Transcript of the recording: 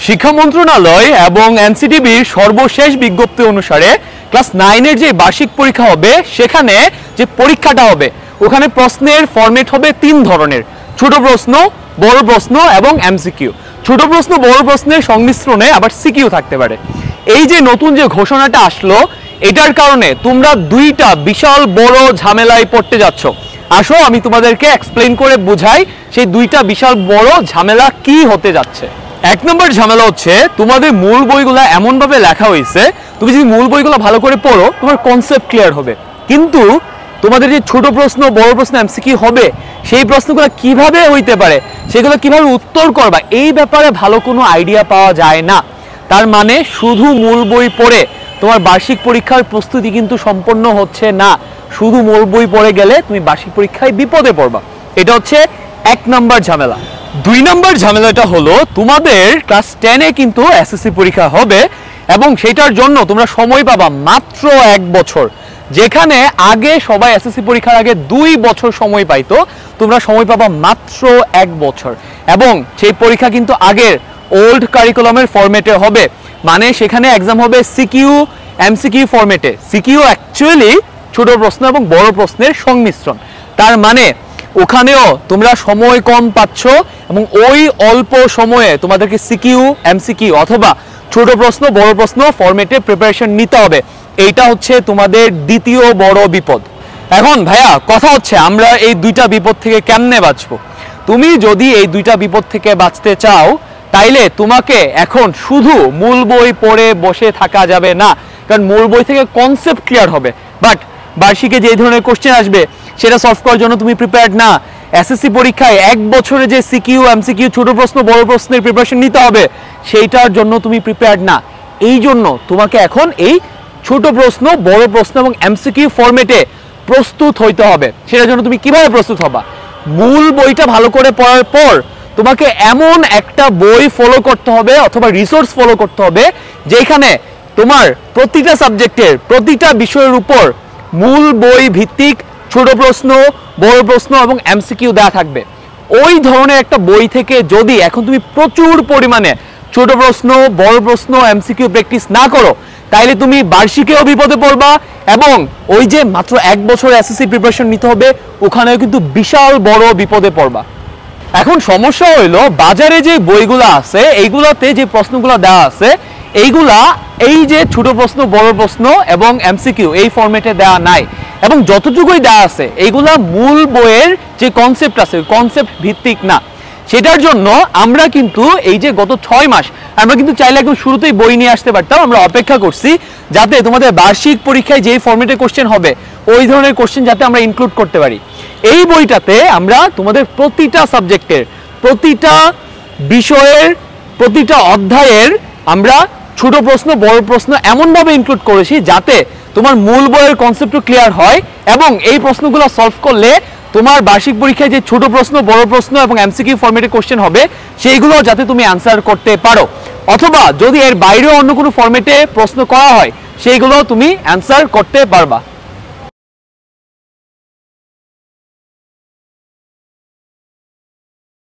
শিক্ষা মন্ত্রণালয় এবং এনসিটিবির সর্বশেষ বিজ্ঞপ্তি অনুসারে ক্লাস 9 এর যে বার্ষিক পরীক্ষা হবে সেখানে যে পরীক্ষাটা হবে ওখানে প্রশ্নের ফরম্যাট হবে তিন ধরনের, ছোট প্রশ্ন, বড় প্রশ্ন এবং এমসিকিউ। ছোট প্রশ্ন বড় প্রশ্নের সংমিশ্রণে আবার সিকিউ থাকতে পারে। এই যে নতুন যে ঘোষণাটা আসলো এটার কারণে তোমরা দুইটা বিশাল বড় ঝামেলায় পড়তে যাচ্ছ। আসো আমি তোমাদেরকে এক্সপ্লেইন করে বুঝাই সেই দুইটা বিশাল বড় ঝামেলা কি হতে যাচ্ছে। এক নম্বর ঝামেলা হচ্ছে তোমাদের মূল বইগুলো এমন ভাবে লেখা হয়েছে তুমি যদি মূল বইগুলো ভালো করে পড়ো তোমার কনসেপ্ট ক্লিয়ার হবে, কিন্তু তোমাদের যে ছোট প্রশ্ন বড় প্রশ্ন এমসিকিউ হবে সেই প্রশ্নগুলো কিভাবে হইতে পারে, সেগুলো কিভাবে উত্তর করবা এই ব্যাপারে ভালো কোনো আইডিয়া পাওয়া যায় না। তার মানে শুধু মূল বই পড়ে তোমার বার্ষিক পরীক্ষার প্রস্তুতি কিন্তু সম্পন্ন হচ্ছে না। শুধু মূল বই পড়ে গেলে তুমি বার্ষিক পরীক্ষায় বিপদে পড়বা। এটা হচ্ছে এক নম্বর ঝামেলা। দুই নম্বর ঝামেলাটা হলো তোমাদের ক্লাস 10 এ কিন্তু এসএসসি পরীক্ষা হবে এবং সেটার জন্য তোমরা সময় পাবা মাত্র 1 বছর। যেখানে আগে সবাই এসএসসি পরীক্ষার আগে 2 বছর সময় পাইতো, তোমরা সময় পাবা মাত্র 1 বছর। এবং সেই পরীক্ষা কিন্তু আগের ওল্ড কারিকুলামের ফরম্যাটে হবে, মানে সেখানে এক্সাম হবে সিকিউ এমসিকিউ ফরম্যাটে। সিকিউ অ্যাকচুয়ালি ছোট প্রশ্ন এবং বড় প্রশ্নের সংমিশ্রণ। তার মানে ওখানেও তোমরা সময় কম পাচ্ছ এবং ওই অল্প সময়ে তোমাদেরকে সিকিউ এমসিকিউ অথবা ছোট প্রশ্ন বড় প্রশ্ন ফরম্যাটে প্রিপারেশন নিতে হবে। এইটা হচ্ছে তোমাদের দ্বিতীয় বড় বিপদ। এখন ভাইয়া কথা হচ্ছে আমরা এই দুইটা বিপদ থেকে কেমনে বাঁচবো? তুমি যদি এই দুইটা বিপদ থেকে বাঁচতে চাও তাইলে তোমাকে এখন শুধু মূল বই পড়ে বসে থাকা যাবে না, কারণ মূল বই থেকে কনসেপ্ট ক্লিয়ার হবে, বাট বার্ষিকে যে ধরনের কোশ্চেন আসবে সেটা সলভ করার জন্য তুমি প্রিপেয়ার্ড না। এসএসসি পরীক্ষায় 1 বছরে যে সিকিউ এমসিকিউ ছোট প্রশ্ন বড় প্রশ্নের প্রিপারেশন নিতে হবে সেইটার জন্য তুমি প্রিপেয়ার্ড না। এই জন্য তোমাকে এখন এই ছোট প্রশ্ন বড় প্রশ্ন এবং এমসিকিউ ফরম্যাটে প্রস্তুত হইতে হবে। সেটার জন্য তুমি কিভাবে প্রস্তুত হবা? মূল বইটা ভালো করে পড়ার পর তোমাকে এমন একটা বই ফলো করতে হবে অথবা রিসোর্স ফলো করতে হবে যেখানে তোমার প্রতিটা সাবজেক্টের প্রতিটা বিষয়ের উপর মূল বই ভিত্তিক ছোট প্রশ্ন বড় প্রশ্ন এবং এমসিকিউ দেওয়া থাকবে। ওই ধরনের একটা বই থেকে যদি এখন তুমি প্রচুর পরিমাণে ছোট প্রশ্ন বড় প্রশ্ন এমসিকিউ প্র্যাকটিস না করো তাইলে তুমি বার্ষিকেও বিপদে পড়বা এবং ওই যে মাত্র 1 বছর এসএসসি প্রিপারেশন নিতে হবে ওখানেও কিন্তু বিশাল বড় বিপদে পড়বা। এখন সমস্যা হইলো বাজারে যে বইগুলো আছে এইগুলাতে যে প্রশ্নগুলো দেওয়া আছে এইগুলা এই যে ছোট প্রশ্ন বড় প্রশ্ন এবং এমসিকিউ এই ফরম্যাটে দেওয়া নাই, এবং যতটুকুই দেওয়া আছে এইগুলা মূল বইয়ের যে কনসেপ্ট আছে কনসেপ্ট ভিত্তিক না। সেটার জন্য আমরা কিন্তু এই যে গত 6 মাস আমরা কিন্তু চাইলে একদম শুরুতেই বই নিয়ে আসতে পারতাম। আমরা অপেক্ষা করছি যাতে তোমাদের বার্ষিক পরীক্ষায় যেই ফরম্যাটে কোশ্চেন হবে ওই ধরনের কোশ্চেন যাতে আমরা ইনক্লুড করতে পারি। এই বইটাতে আমরা তোমাদের প্রতিটা সাবজেক্টের প্রতিটা বিষয়ের প্রতিটা অধ্যায়ের আমরা ছোট প্রশ্ন বড় প্রশ্ন এমনভাবে ইনক্লুড করেছি যাতে তোমার মূল বইয়ের কনসেপ্টও ক্লিয়ার হয় এবং এই প্রশ্নগুলো সলভ করলে তোমার বার্ষিক পরীক্ষায় যে ছোট প্রশ্ন বড় প্রশ্ন এবং এমসিকিউ ফরম্যাটে কোশ্চেন হবে সেইগুলো যাতে তুমি অ্যান্সার করতে পারো, অথবা যদি এর বাইরেও অন্য কোনো ফরম্যাটে প্রশ্ন করা হয় সেইগুলো তুমি অ্যান্সার করতে পারবা।